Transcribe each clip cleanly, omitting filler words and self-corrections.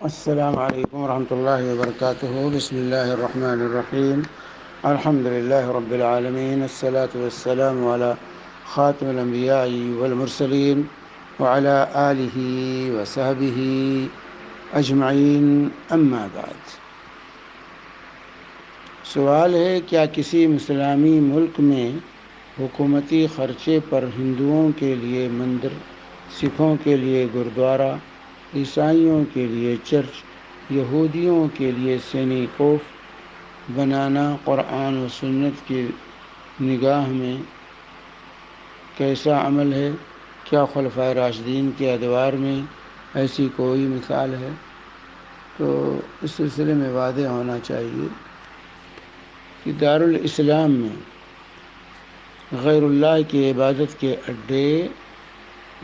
السلام علیکم ورحمۃ اللہ وبرکاتہ۔ بسم اللہ الرحمن الرحیم۔ الحمد للہ رب العالمین، الصلاۃ والسلام علی خاتم الانبیاء والمرسلین وعلی آلہ وصحبہ اجمعین، اما بعد۔ سوال ہے، کیا کسی اسلامی ملک میں حکومتی خرچے پر ہندوؤں کے لیے مندر، سکھوں کے لیے گرودوارہ، عیسائیوں کے لیے چرچ، یہودیوں کے لیے سینیگوگ بنانا قرآن و سنت کی نگاہ میں کیسا عمل ہے؟ کیا خلفائے راشدین کے ادوار میں ایسی کوئی مثال ہے؟ تو اس سلسلے میں واضح ہونا چاہیے کہ دارالاسلام میں غیر اللہ کی عبادت کے اڈے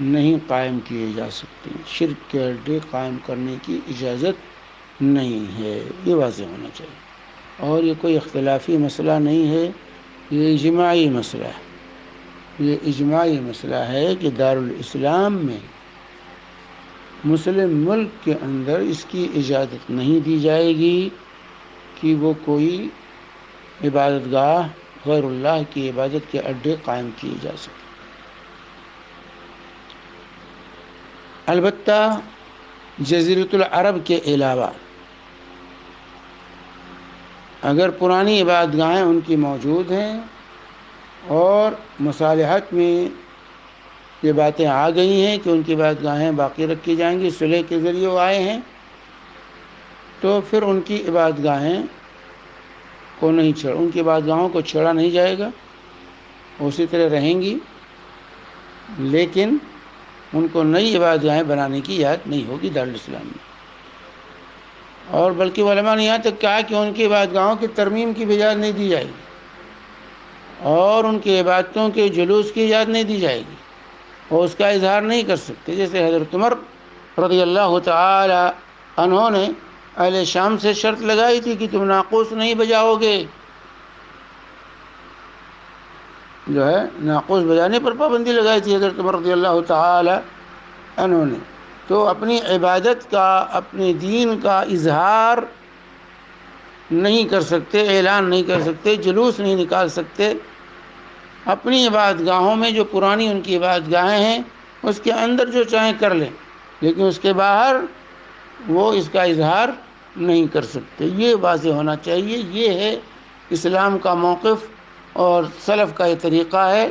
نہیں قائم کیے جا سکتے، شرک کے اڈے قائم کرنے کی اجازت نہیں ہے، یہ واضح ہونا چاہیے۔ اور یہ کوئی اختلافی مسئلہ نہیں ہے، یہ اجماعی مسئلہ ہے۔ یہ اجماعی مسئلہ ہے کہ دارالاسلام میں مسلم ملک کے اندر اس کی اجازت نہیں دی جائے گی کہ وہ کوئی عبادت گاہ غیر اللہ کی عبادت کے اڈے قائم کیے جا سکیں۔ البتہ جزیرۃ العرب کے علاوہ اگر پرانی عبادت گاہیں ان کی موجود ہیں اور مصالحت میں یہ باتیں آ گئی ہیں کہ ان کی عبادت گاہیں باقی رکھی جائیں گی، صلح کے ذریعے وہ آئے ہیں، تو پھر ان کی عبادت گاہیں کو نہیں ان کی عبادت گاہوں کو چھیڑا نہیں جائے گا، اسی طرح رہیں گی، لیکن ان کو نئی عبادت گاہیں بنانے کی اجازت نہیں ہوگی دارالاسلام میں۔ اور بلکہ علماء نے یہاں تک کہا کہ ان کی عبادت گاہوں کی ترمیم کی بھی اجازت نہیں دی جائے گی، اور ان کی عبادتوں کے جلوس کی اجازت نہیں دی جائے گی، اور اس کا اظہار نہیں کر سکتے۔ جیسے حضرت عمر رضی اللہ تعالی عنہ نے اہل شام سے شرط لگائی تھی کہ تم ناقوس نہیں بجاؤ گے، ناقوس بجانے پر پابندی لگائی تھی حضرت عمر رضی اللہ تعالی عنہ نے۔ تو اپنی عبادت کا، اپنے دین کا اظہار نہیں کر سکتے، اعلان نہیں کر سکتے، جلوس نہیں نکال سکتے۔ اپنی عبادت گاہوں میں جو پرانی ان کی عبادت گاہیں ہیں اس کے اندر جو چاہیں کر لیں، لیکن اس کے باہر وہ اس کا اظہار نہیں کر سکتے۔ یہ واضح ہونا چاہیے۔ یہ ہے اسلام کا موقف اور سلف کا یہ طریقہ ہے۔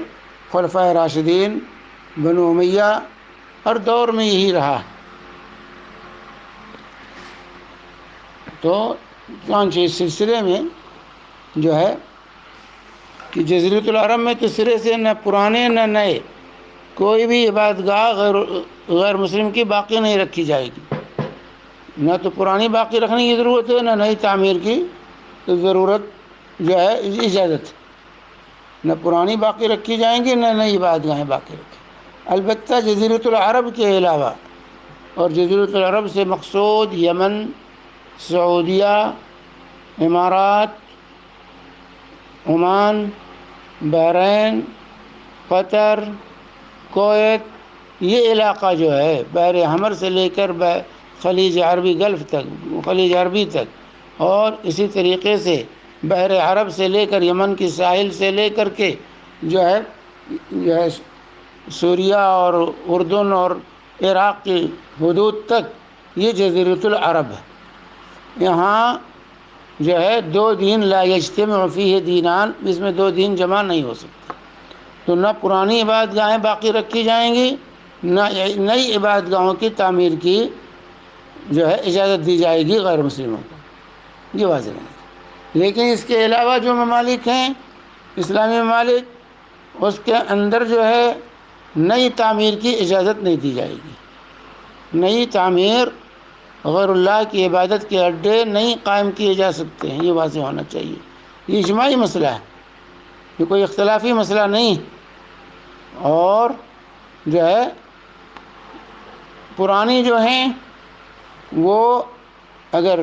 خلفائے راشدین، بنو امیہ ہر دور میں یہی رہا۔ تو چنانچہ اس سلسلے میں جو ہے کہ جزیرۃ العرب میں تو سرے سے نہ پرانے نہ نئے کوئی بھی عبادت گاہ غیر مسلم کی باقی نہیں رکھی جائے گی۔ نہ تو پرانی باقی رکھنے کی ضرورت ہے، نہ نئی تعمیر کی ضرورت جو ہے اجازت ہے۔ نہ پرانی باقی رکھی جائیں گی، نہ نئی عبادت گاہیں باقی رکھی۔ البتہ جزیرۃ العرب کے علاوہ، اور جزیرۃ العرب سے مقصود یمن، سعودیہ، امارات، عمان، بحرین، قطر، کویت، یہ علاقہ جو ہے بحر احمر سے لے کر خلیج عربی گلف تک، خلیج عربی تک، اور اسی طریقے سے بحر عرب سے لے کر یمن کی ساحل سے لے کر کے جو ہے سوریہ اور اردن اور عراق کی حدود تک یہ جزیرۃ العرب ہے۔ یہاں جو ہے دو دین لا یجتمع فیہ دینان، اس میں دو دین جمع نہیں ہو سکتے۔ تو نہ پرانی عبادت گاہیں باقی رکھی جائیں گی، نہ نئی عبادت گاہوں کی تعمیر کی جو ہے اجازت دی جائے گی غیر مسلموں کو، یہ واضح ہے۔ لیکن اس کے علاوہ جو ممالک ہیں اسلامی ممالک، اس کے اندر جو ہے نئی تعمیر کی اجازت نہیں دی جائے گی۔ نئی تعمیر، غیر اللہ کی عبادت کے اڈے نہیں قائم کیے جا سکتے ہیں، یہ واضح ہونا چاہیے۔ یہ اجماعی مسئلہ ہے، یہ کوئی اختلافی مسئلہ نہیں۔ اور جو ہے پرانی جو ہیں وہ اگر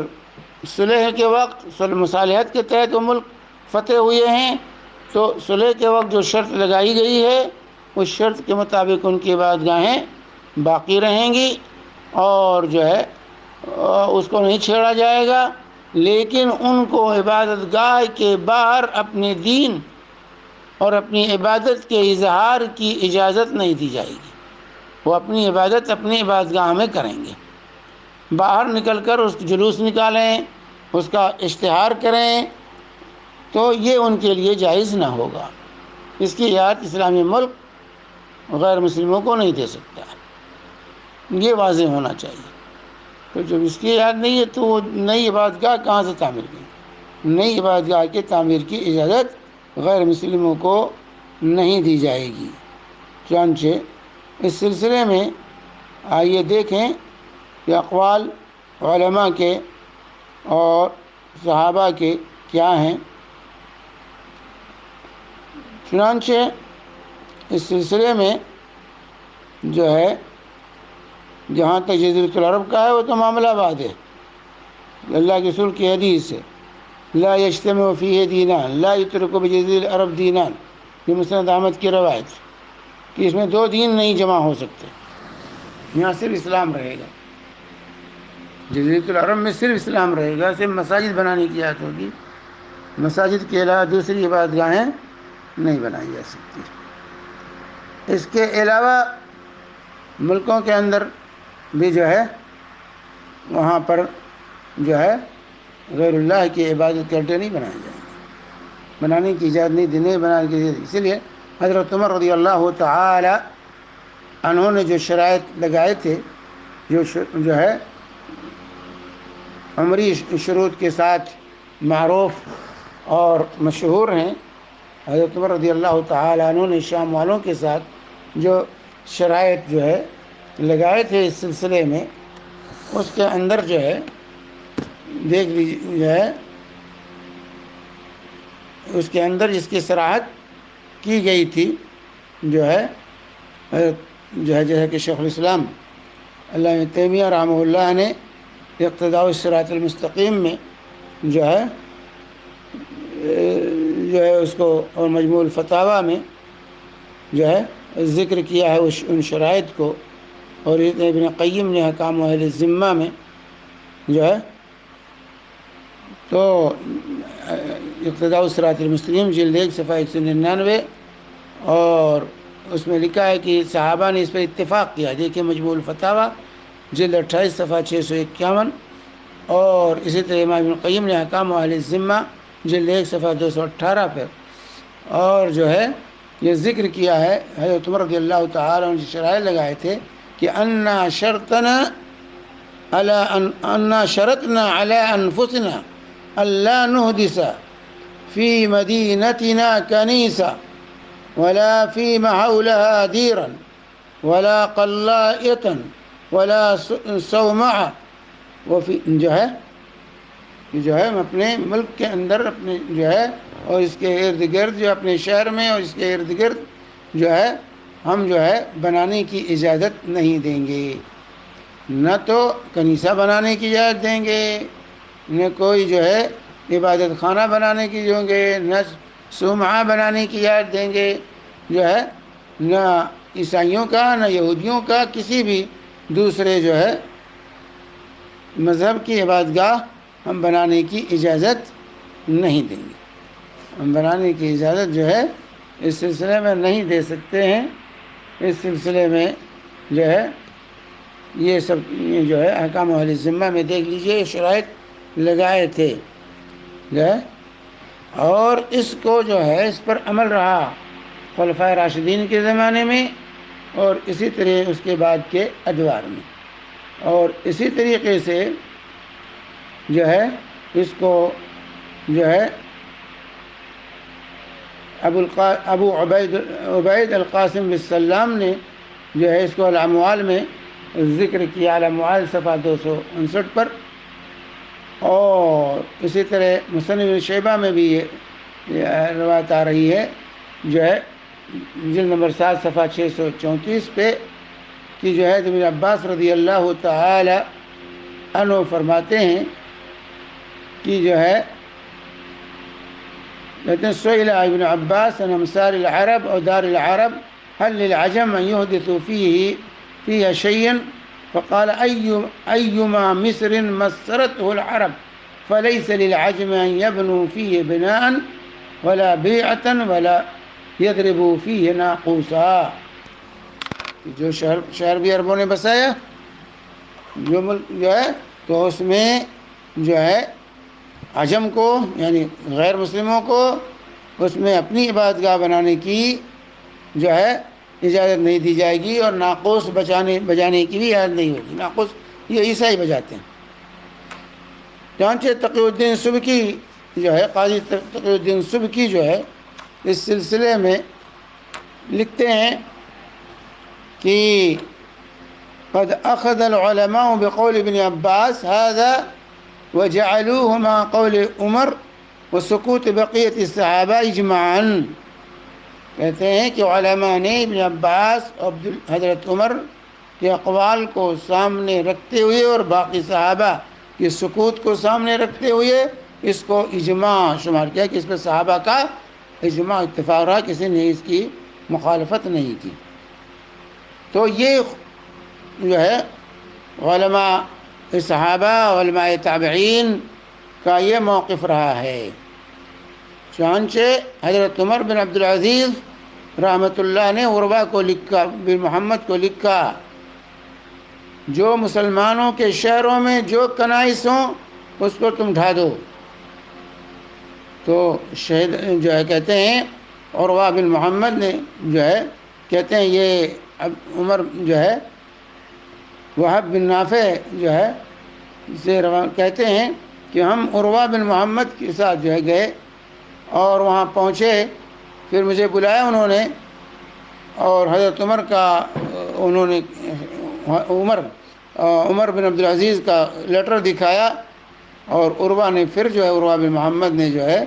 صلح کے وقت مصالحت کے تحت وہ ملک فتح ہوئے ہیں تو صلح کے وقت جو شرط لگائی گئی ہے اس شرط کے مطابق ان کی عبادت گاہیں باقی رہیں گی، اور جو ہے اس کو نہیں چھیڑا جائے گا، لیکن ان کو عبادت گاہ کے باہر اپنے دین اور اپنی عبادت کے اظہار کی اجازت نہیں دی جائے گی۔ وہ اپنی عبادت اپنی عبادت گاہ میں کریں گے، باہر نکل کر اس جلوس نکالیں، اس کا اشتہار کریں، تو یہ ان کے لیے جائز نہ ہوگا۔ اس کی اجازت اسلامی ملک غیر مسلموں کو نہیں دے سکتا، یہ واضح ہونا چاہیے۔ تو جب اس کی اجازت نہیں ہے تو وہ نئی عبادت گاہ کہاں سے تعمیر کریں؟ نئی عبادت گاہ کے تعمیر کی اجازت غیر مسلموں کو نہیں دی جائے گی۔ چنانچہ اس سلسلے میں آئیے دیکھیں کہ اقوال علماء کے اور صحابہ کے کیا ہیں۔ چنانچہ اس سلسلے میں جو ہے جہاں تک جزیرۃ العرب کا ہے وہ تو معاملہ بعد ہے۔ اللہ کے رسول کی حدیث ہے، لا یجتمع فیہ دینان لا یترک بجزیرۃ العرب دینان، یہ مسند احمد کی روایت کہ اس میں دو دین نہیں جمع ہو سکتے، یہاں صرف اسلام رہے گا، جزیرۃ العرب میں صرف اسلام رہے گا، صرف مساجد بنانے کی اجازت ہوگی، مساجد کے علاوہ دوسری عبادت گاہیں نہیں بنائی جا سکتی۔ اس کے علاوہ ملکوں کے اندر بھی جو ہے وہاں پر جو ہے غیر اللہ کی عبادت کے اڈے نہیں بنائے جائیں گے، بنانے کی اجازت نہیں دینے، بنانے کی اجازت۔ اسی لیے حضرت عمر رضی اللہ تعالی عنہ نے جو شرائط لگائے تھے، جو ہے عمری شروط کے ساتھ معروف اور مشہور ہیں، حضرت عمر رضی اللہ تعالی عنہ نے شام والوں کے ساتھ جو شرائط جو ہے لگائے تھے اس سلسلے میں، اس کے اندر جو ہے دیکھ لیجیے جو ہے اس کے اندر جس کی صراحت کی گئی تھی جو ہے جیسے کہ شیخ الاسلام علامہ تیمیہ رحمہ اللہ نے اقتداء الصراط المستقیم میں جو ہے اس کو اور مجموع الفتاوی میں جو ہے ذکر کیا ہے ان شرائط کو، اور ابن قیم نے احکام اہل الذمہ میں جو ہے تو اقتداء الصراط المستقیم جلد 1 صفحہ 199 اور اس میں لکھا ہے کہ صحابہ نے اس پر اتفاق کیا۔ دیکھیں مجموع الفتاوی جلد 28 صفحہ 651، اور اسی طرح امام ابن قیم نے احکام اہل الذمہ جلد 1 صفحہ 218 پر اور جو ہے یہ ذکر کیا ہے حضرت عمر رضی اللہ تعالیٰ عنہ شرائط لگائے تھے کہ انا شرطنا علی انفسنا الا نحدث فی مدینتنا کنیسہ ولا فيما حولها ديرا ولا قلائطا ولا صومعة، وفي جو ہے ہم اپنے ملک کے اندر اپنے جو ہے اور اس کے ارد گرد جو اپنے شہر میں اور اس کے ارد گرد جو ہے ہم جو ہے بنانے کی اجازت نہیں دیں گے، نہ تو کنیسہ بنانے کی اجازت دیں گے، نہ کوئی جو ہے عبادت خانہ بنانے کی دیں گے، نہ صومعہ بنانے کی اجازت دیں گے، جو ہے نہ عیسائیوں کا نہ یہودیوں کا کسی بھی دوسرے جو ہے مذہب کی عبادت گاہ ہم بنانے کی اجازت نہیں دیں گے، ہم بنانے کی اجازت جو ہے اس سلسلے میں نہیں دے سکتے ہیں۔ اس سلسلے میں جو ہے یہ سب جو ہے احکام اہل الذمہ میں دیکھ لیجئے شرائط لگائے تھے جو ہے، اور اس کو جو ہے اس پر عمل رہا خلفائے راشدین کے زمانے میں اور اسی طرح اس کے بعد کے ادوار میں، اور اسی طریقے سے جو ہے اس کو جو ہے ابو عبید القاسم بن سلام نے جو ہے اس کو الاموال میں ذکر کیا، الاموال صفحہ 259 پر، اور اسی طرح مصنف ابن شیبہ میں بھی یہ روایت آ رہی ہے جو ہے جلد نمبر 7 صفحہ 634 پہ کہ جو ہے ابن عباس رضی اللہ تعالی عنہ فرماتے ہیں کہ جو ہے لیکن سئل ابن عباس عن امثال العرب او دار العرب هل للعجم ان يحدثوا فيها شيئا فقال أيما مصر مسرته العرب فليس للعجم أن يبنوا فيه بناء ولا بيعة ولا يضربوا فيه ناقوسا. جو شہر بھی عربوں نے بسایا جو ملک جو ہے تو اس میں جو ہے عجم کو یعنی غیر مسلموں کو اس میں اپنی عبادت گاہ بنانے کی جو ہے اجازت نہیں دی جائے گی، اور ناقوس بجانے کی بھی اجازت نہیں ہوگی. ناقوس یہ عیسائی بجاتے ہیں. چنانچہ تقی الدین سبکی جو ہے قاضی تقی الدین سبکی جو ہے اس سلسلے میں لکھتے ہیں کہ قد اخذ العلماء بقول ابن عباس هذا وجعلوه مع قول عمر وسکوت بقیت الصحابہ اجماعا. کہتے ہیں کہ علماء نے ابن عباس اور حضرت عمر کے اقوال کو سامنے رکھتے ہوئے اور باقی صحابہ کی سکوت کو سامنے رکھتے ہوئے اس کو اجماع شمار کیا کہ اس پہ صحابہ کا اجماع اتفاق رہا، کسی نے اس کی مخالفت نہیں کی. تو یہ جو ہے علماء صحابہ علماء تابعین کا یہ موقف رہا ہے. چنانچہ حضرت عمر بن عبدالعزیز رحمۃ اللہ نے عروہ کو لکھا، بن محمد کو لکھا، جو مسلمانوں کے شہروں میں جو کنائس ہوں اس کو تم ڈھا دو. تو شہید جو ہے کہتے ہیں عروہ بن محمد نے جو ہے کہتے ہیں یہ عمر جو ہے وہب بن نافع جو ہے سے کہتے ہیں کہ ہم عروہ بن محمد کے ساتھ جو ہے گئے اور وہاں پہنچے، پھر مجھے بلایا انہوں نے اور حضرت عمر کا انہوں نے عمر بن عبدالعزیز کا لیٹر دکھایا اور عروہ نے پھر جو ہے عروہ بن محمد نے جو ہے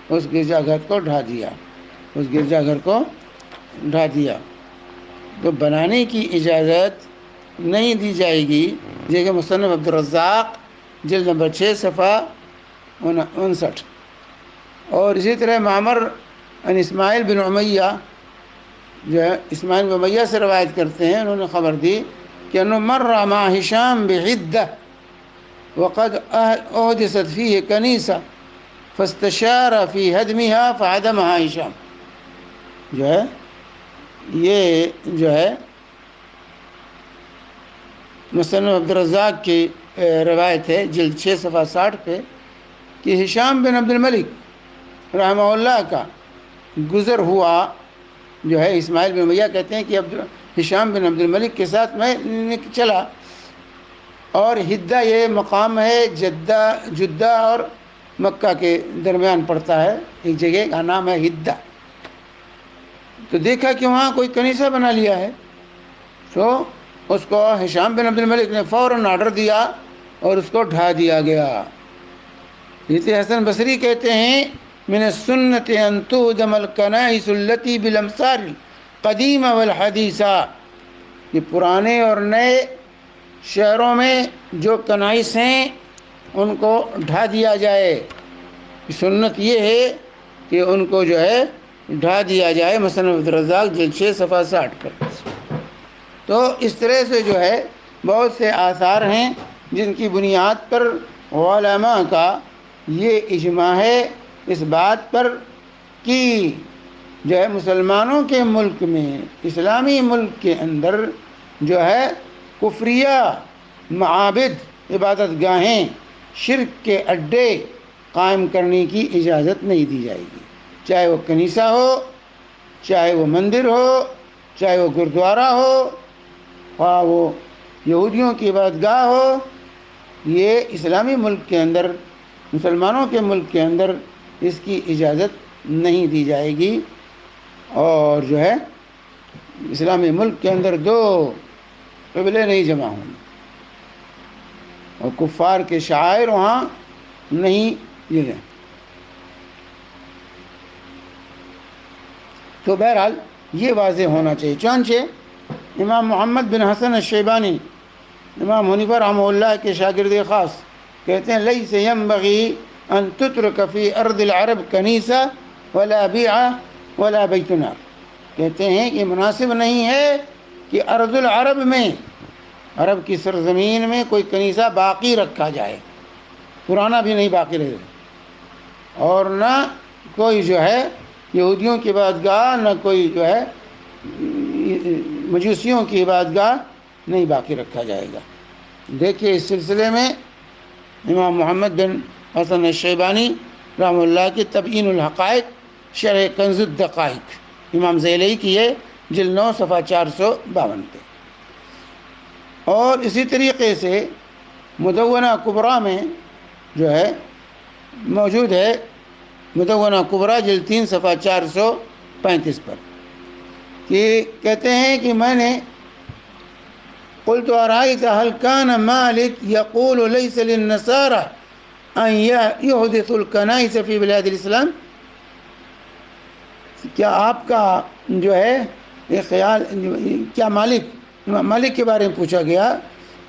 اس گرجا گھر کو ڈھا دیا، اس گرجا گھر کو ڈھا دیا. تو بنانے کی اجازت نہیں دی جائے گی، جیسے مصنف عبدالرزاق جلد نمبر 6 صفحہ 59. اور اسی طرح معمر ان اسماعیل بن امیہ جو ہے اسماعیل بن امیہ سے روایت کرتے ہیں، انہوں نے خبر دی کہ انه مر مع هشام بعدة وقد احدثت فيه كنيسة فاستشار في هدمها فهدمها هشام. جو ہے یہ جو ہے مصنف عبدالرزاق کی روایت ہے جلد 6 صفحہ 60 پہ کہ ہشام بن عبد الملک رحمہ اللہ کا گزر ہوا جو ہے اسماعیل بن امیہ کہتے ہیں کہ ہشام بن عبد الملک کے ساتھ میں چلا، اور ہدہ یہ مقام ہے جدہ اور مکہ کے درمیان پڑتا ہے، ایک جگہ کا نام ہے ہدہ. تو دیکھا کہ وہاں کوئی کنیسہ بنا لیا ہے، تو اس کو ہشام بن عبد الملک نے فوراً آرڈر دیا اور اس کو ڈھا دیا گیا. جیسے حسن بصری کہتے ہیں من السنت ان تهدم الکنائس التي بالامصار القدیمہ والحدیثہ، کہ پرانے اور نئے شہروں میں جو کنائس ہیں ان کو ڈھا دیا جائے. سنت یہ ہے کہ ان کو جو ہے ڈھا دیا جائے. مصنف عبدالرزاق جلد 6 صفحہ 60 پر. تو اس طرح سے جو ہے بہت سے آثار ہیں جن کی بنیاد پر علماء کا یہ اجماع ہے اس بات پر کہ جو ہے مسلمانوں کے ملک میں، اسلامی ملک کے اندر جو ہے کفریہ معابد عبادت گاہیں شرک کے اڈے قائم کرنے کی اجازت نہیں دی جائے گی، چاہے وہ کنیسہ ہو، چاہے وہ مندر ہو، چاہے وہ گردوارہ ہو، خواہ وہ یہودیوں کی عبادت گاہ ہو. یہ اسلامی ملک کے اندر، مسلمانوں کے ملک کے اندر اس کی اجازت نہیں دی جائے گی. اور جو ہے اسلامی ملک کے اندر دو قبلے نہیں جمع ہوں گے اور کفار کے شعائر وہاں نہیں یہ جائیں. تو بہرحال یہ واضح ہونا چاہیے. چنانچہ امام محمد بن حسن الشیبانی امام حنیفہ رحمہ اللہ کے شاگرد خاص کہتے ہیں لیس ینبغی ان تترک فی ارض العرب کنیسہ ولا بیعہ ولا بیت نار. کہتے ہیں کہ مناسب نہیں ہے کہ ارض العرب میں عرب کی سرزمین میں کوئی کنیسہ باقی رکھا جائے، پرانا بھی نہیں باقی رہے، اور نہ کوئی جو ہے یہودیوں کی عبادتگاہ، نہ کوئی جو ہے مجوسیوں کی عبادتگاہ نہیں باقی رکھا جائے گا۔ دیکھیے اس سلسلے میں امام محمد بن حسن الشیبانی رحمہ اللہ کی تبیین الحقائق شرح کنز الدقائق امام زیلعی کی ہے، جلد 9 صفحہ 452 پہ۔ اور اسی طریقے سے مدونہ کبریٰ میں جو ہے موجود ہے، مدونہ کبریٰ جلد 3 صفحہ 435 پر، کہ کہتے ہیں کہ میں نے قلت ارأيت هل كان مالك يقول ليس للنصارى ان يحدثوا الكنائس في بلاد الاسلام؟ کیا آپ کا جو ہے یہ خیال، کیا مالک کے بارے میں پوچھا گیا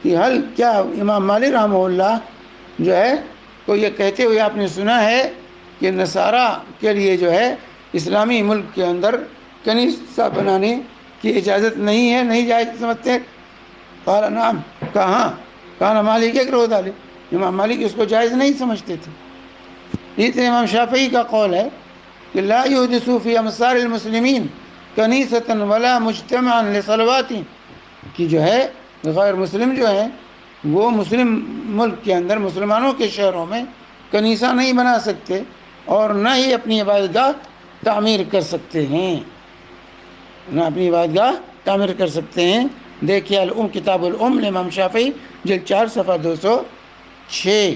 کہ کیا امام مالک رحمہ اللہ جو ہے تو یہ کہتے ہوئے آپ نے سنا ہے کہ نصارہ کے لیے جو ہے اسلامی ملک کے اندر کنیسہ بنانے کی اجازت نہیں ہے، نہیں جائز سمجھتے؟ قال نعم، کہاں کان مالک یکرہ ذلک، امام مالک اس کو جائز نہیں سمجھتے تھے۔ اس طرح امام شافعی کا قول ہے کہ لا یحدثوا فی امصار المسلمین کنیسۃ ولا مجتمعا لصلوات، کہ جو ہے غیر مسلم جو ہیں وہ مسلم ملک کے اندر مسلمانوں کے شہروں میں کنیسہ نہیں بنا سکتے اور نہ ہی اپنی عبادتگاہ تعمیر کر سکتے ہیں، نہ اپنی عبادتگاہ تعمیر کر سکتے ہیں۔ دیکھیے الام کتاب الام امام شافعی جلد 4 صفحہ 206۔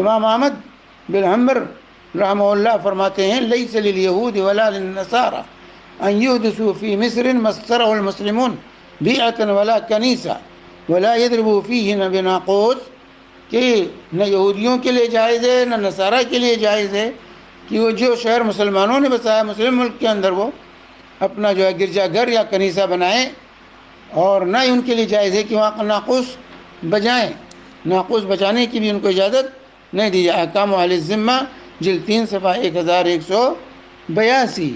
امام احمد بن حنبل رحمہ اللہ فرماتے ہیں لیس للیہود ولا للنصارى ان یحدثوا فی مصر ما اخترعه المسلمون بیعۃ ولا کنیسہ ولا یضربوا فیہ بناقوس، کہ نہ یہودیوں کے لیے جائز ہے نہ نصارہ کے لیے جائز ہے کہ وہ جو شہر مسلمانوں نے بسایا مسلم ملک کے اندر وہ اپنا جو ہے گرجا گھر یا کنیسہ بنائیں، اور نہ ہی ان کے لیے جائز ہے کہ وہاں ناقوس بجائیں، ناقوس بجانے کی بھی ان کو اجازت نہیں دی جائے۔ احکام اہل الذمہ جلد 3 صفحہ 1182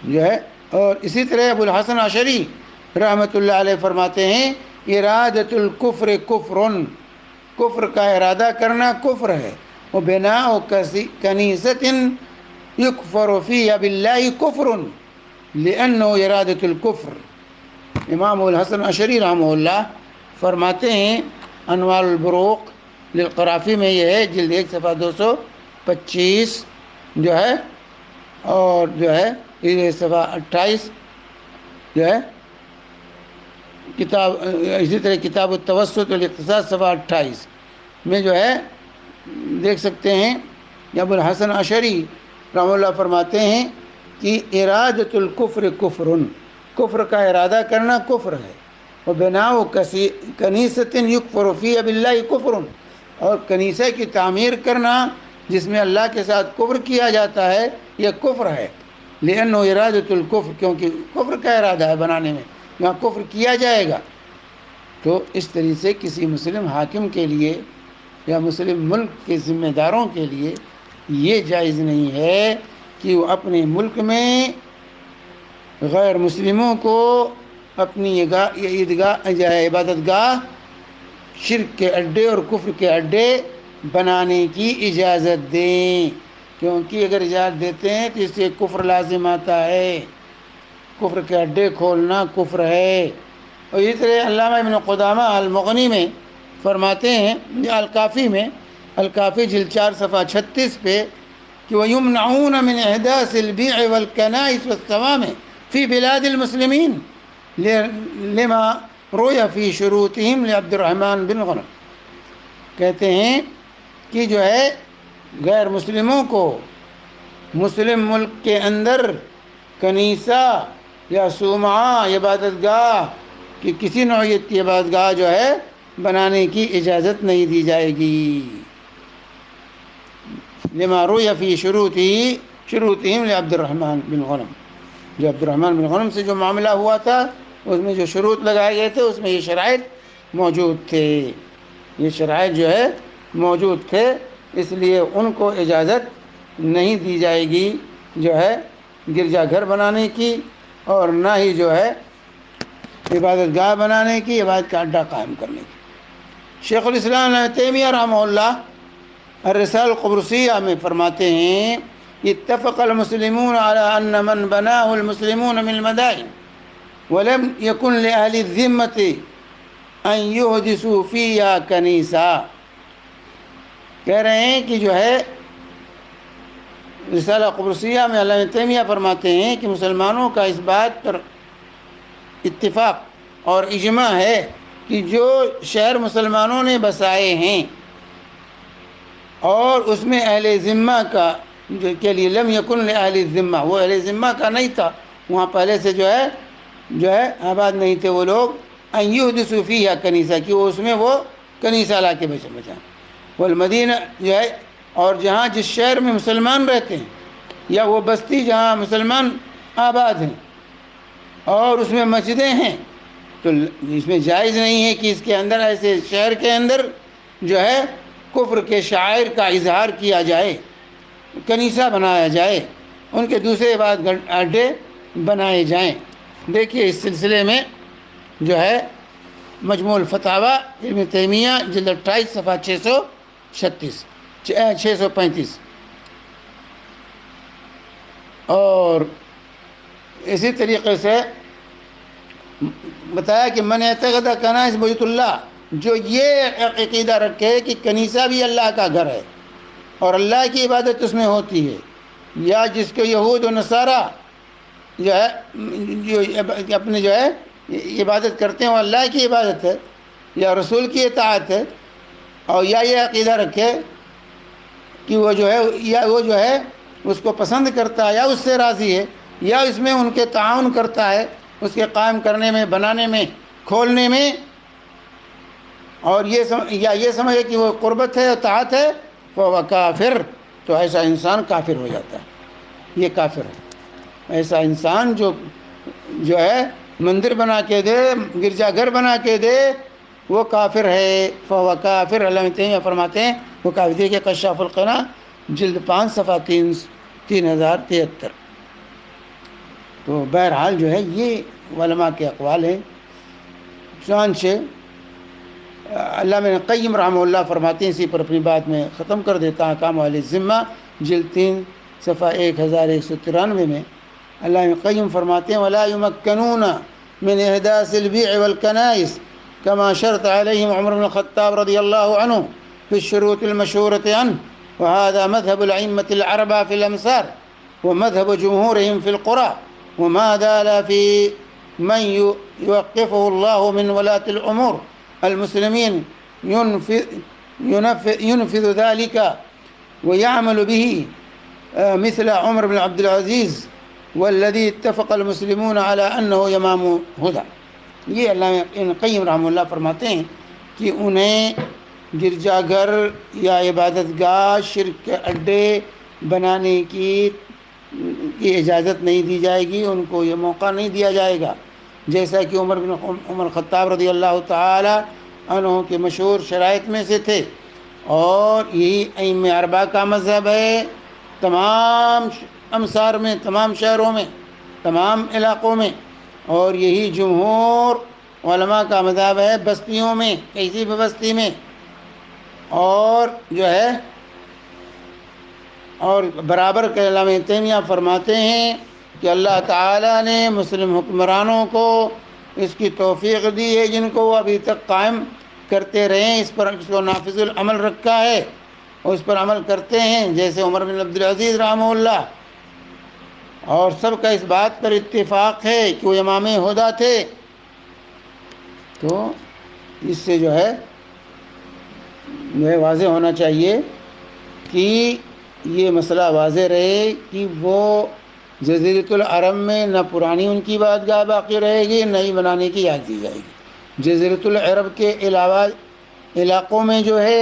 جو ہے۔ اور اسی طرح ابو الحسن عشری رحمۃ اللہ علیہ فرماتے ہیں ارادۃ الکفر کفر، کفر کا ارادہ کرنا کفر ہے، وبناء کنیسۃ یکفر فیہا باللہ کفر لأنہ ارادۃ الکفر۔ امام الحسن عشری رحمہ اللہ فرماتے ہیں انوار البروق للقرافی میں یہ ہے جلد 1 صفحہ 225 جو ہے، اور جو ہے یہ صفحہ 28 جو ہے کتاب، اسی طرح کتاب التوسط والاقتصاد صفحہ 28 میں جو ہے دیکھ سکتے ہیں ابو الحسن عشری رحمہ اللہ فرماتے ہیں کہ ارادۃ الکفر کفر، کفر کا ارادہ کرنا کفر ہے، وبناء کنیسۃ یکفر فیہا باللہ کفر، اور کنیسہ کی تعمیر کرنا جس میں اللہ کے ساتھ کفر کیا جاتا ہے یہ کفر ہے، لأنہ ارادۃ الکفر، کیونکہ کفر کا ارادہ ہے بنانے میں، یہاں کفر کیا جائے گا۔ تو اس طریقے سے کسی مسلم حاکم کے لیے یا مسلم ملک کے ذمہ داروں کے لیے یہ جائز نہیں ہے کہ وہ اپنے ملک میں غیر مسلموں کو اپنی عیدگاہ عبادت گاہ شرک کے اڈے اور کفر کے اڈے بنانے کی اجازت دیں، کیونکہ اگر اجازت دیتے ہیں تو اس سے کفر لازم آتا ہے، کفر کے اڈے کھولنا کفر ہے۔ اور اس طرح علامہ ابن قدامہ المغنی میں فرماتے ہیں الکافی میں، الکافی جلد 4 صفحہ 36 پہ کہ وَيُمْنَعُونَ مِنْ إِحْدَاثِ الْبِيعِ وَالْكَنَائِسِ وَالصَّوَامِعِ فِي بِلَادِ الْمُسْلِمِينَ لِمَا رُوِیَ فِي شُرُوطِهِمْ لِعَبْدِ الرحمن بن غنم، کہتے ہیں کہ جو ہے غیر مسلموں کو مسلم ملک کے اندر کنیسہ یا صومعہ عبادت گاہ کی کسی نوعیت کی عبادت گاہ جو ہے بنانے کی اجازت نہیں دی جائے گی، لما روی فی شروطہم لعبد الرحمن بن غنم، جو عبد الرحمن بن غنم سے جو معاملہ ہوا تھا اس میں جو شروط لگائے گئے تھے اس میں یہ شرائط موجود تھے، یہ شرائط جو ہے موجود تھے، اس لیے ان کو اجازت نہیں دی جائے گی جو ہے گرجا گھر بنانے کی، اور نہ ہی جو ہے عبادت گاہ بنانے کی، عبادت کا اڈا قائم کرنے کی۔ شیخ الاسلام ابن تیمیہ رحمہ اللہ الرسالہ القبرصیہ میں فرماتے ہیں اتفق المسلمون على ان من بناه المسلمون من المدائن ولم يكن لأهل الذمة ان يحدثوا فيها کنیسہ۔ کہہ رہے ہیں کہ جو ہے رسالہ قبرصیہ میں علامہ تیمیہ فرماتے ہیں کہ مسلمانوں کا اس بات پر اتفاق اور اجماع ہے کہ جو شہر مسلمانوں نے بسائے ہیں اور اس میں اہل ذمہ کا کے لیے لم یکن لأہل الذمہ، وہ اہل ذمہ کا نہیں تھا، وہاں پہلے سے جو ہے آباد نہیں تھے وہ لوگ، ان یحدثوا فیہا کنیسہ، کہ وہ اس میں وہ کنیسہ لا کے بچائیں۔ والمدینہ جو ہے، اور جہاں جس شہر میں مسلمان رہتے ہیں یا وہ بستی جہاں مسلمان آباد ہیں اور اس میں مسجدیں ہیں، تو اس میں جائز نہیں ہے کہ اس کے اندر ایسے شہر کے اندر جو ہے کفر کے شعائر کا اظہار کیا جائے، کنیسہ بنایا جائے، ان کے دوسرے عبادت اڈے بنائے جائیں۔ دیکھیے اس سلسلے میں جو ہے مجموع الفتاوی ابن تیمیہ جلد 28 صفحہ 635۔ اور اسی طریقے سے بتایا کہ من اعتقد کنائس بیت اللہ، جو یہ عقیدہ رکھے کہ کنیسہ بھی اللہ کا گھر ہے اور اللہ کی عبادت اس میں ہوتی ہے، یا جس کو یہود و نصارہ جو ہے جو اپنے جو ہے عبادت کرتے ہیں وہ اللہ کی عبادت ہے یا رسول کی اطاعت ہے، اور یا یہ عقیدہ رکھے کہ وہ جو ہے اس کو پسند کرتا ہے یا اس سے راضی ہے یا اس میں ان کے تعاون کرتا ہے اس کے قائم کرنے میں، بنانے میں، کھولنے میں، اور یہ سمجھے کہ وہ قربت ہے، اطاعت ہے، فهو کافر، تو ایسا انسان کافر ہو جاتا ہے، یہ کافر ہے۔ ایسا انسان جو ہے مندر بنا کے دے، گرجا گھر بنا کے دے، وہ کافر ہے، فهو کافر۔ علامہ تیمیہ فرماتے ہیں وہ کافر۔ دیکھیے کشاف القناع جلد 5 صفحہ 3073۔ تو بہرحال جو ہے یہ علماء کے اقوال ہیں۔ چنانچہ علامہ قیم رحمہ اللہ فرماتے ہیں، اسی پر اپنی بات میں ختم کر دیتا ہوں، احکام اہل الذمہ جلد 3 صفحہ 1193 میں علامہ قیم فرماتے ہیں ولا يمكنون من احداث البيع والكنائس كما شرط عليهم عمر بن الخطاب رضي الله عنه في الشروط المشهورة عنه، وهذا مذهب الأئمة الأربعة في الأمصار ومذهب جمهورهم في القرى، وما زال في من يوقفه الله من ولاة الأمور المسلمين ينفذ ذلك ويعمل به، مثل عمر بن عبد العزيز والذي اتفق المسلمون على أنه إمام هدى۔ یہ علامہ قیم رحمہ اللہ فرماتے ہیں کہ انہیں گرجا گھر یا عبادت گاہ، شرک کے اڈے بنانے کی اجازت نہیں دی جائے گی، ان کو یہ موقع نہیں دیا جائے گا، جیسا کہ عمر خطاب رضی اللہ تعالی عنہ کے مشہور شرائط میں سے تھے، اور یہی ائمہ اربعہ کا مذہب ہے تمام امصار میں، تمام شہروں میں، تمام علاقوں میں، اور یہی جمہور علماء کا مذہب ہے بستیوں میں، کسی بھی بستی میں، اور جو ہے اور برابر کے علامہ تیمیہ فرماتے ہیں کہ اللہ تعالیٰ نے مسلم حکمرانوں کو اس کی توفیق دی ہے جن کو وہ ابھی تک قائم کرتے رہے ہیں، اس کو نافذ العمل رکھا ہے اور اس پر عمل کرتے ہیں، جیسے عمر بن عبد العزیز رحمہ اللہ، اور سب کا اس بات پر اتفاق ہے کہ وہ امام ہدیٰ تھے۔ تو اس سے جو ہے واضح ہونا چاہیے کہ یہ مسئلہ واضح رہے کہ وہ جزیرۃ العرب میں نہ پرانی ان کی عبادت گاہ باقی رہے گی، نئی بنانے کی یاد دی جائے گی۔ جزیرۃ العرب کے علاوہ علاقوں میں جو ہے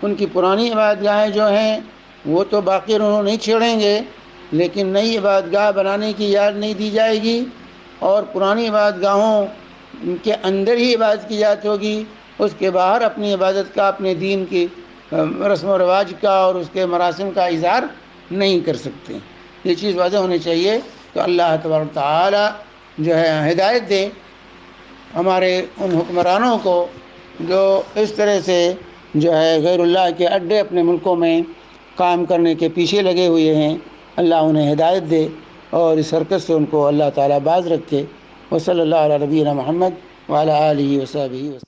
ان کی پرانی عبادت گاہیں جو ہیں وہ تو باقی انہوں نہیں چھیڑیں گے، لیکن نئی عبادت گاہ بنانے کی یاد نہیں دی جائے گی، اور پرانی عبادت گاہوں کے اندر ہی عبادت کی جاتی ہوگی، اس کے باہر اپنی عبادت کا، اپنے دین کی رسم و رواج کا اور اس کے مراسم کا اظہار نہیں کر سکتے۔ یہ چیز واضح ہونی چاہیے۔ تو اللہ تبارک و تعالی جو ہے ہدایت دے ہمارے ان حکمرانوں کو جو اس طرح سے جو ہے غیر اللہ کے اڈے اپنے ملکوں میں قائم کرنے کے پیچھے لگے ہوئے ہیں، اللہ انہیں ہدایت دے اور اس حرکت سے ان کو اللہ تعالیٰ باز رکھے۔ وصلی اللہ علیہ نبینا محمد وعلی آلہ وصحبہ وسلم۔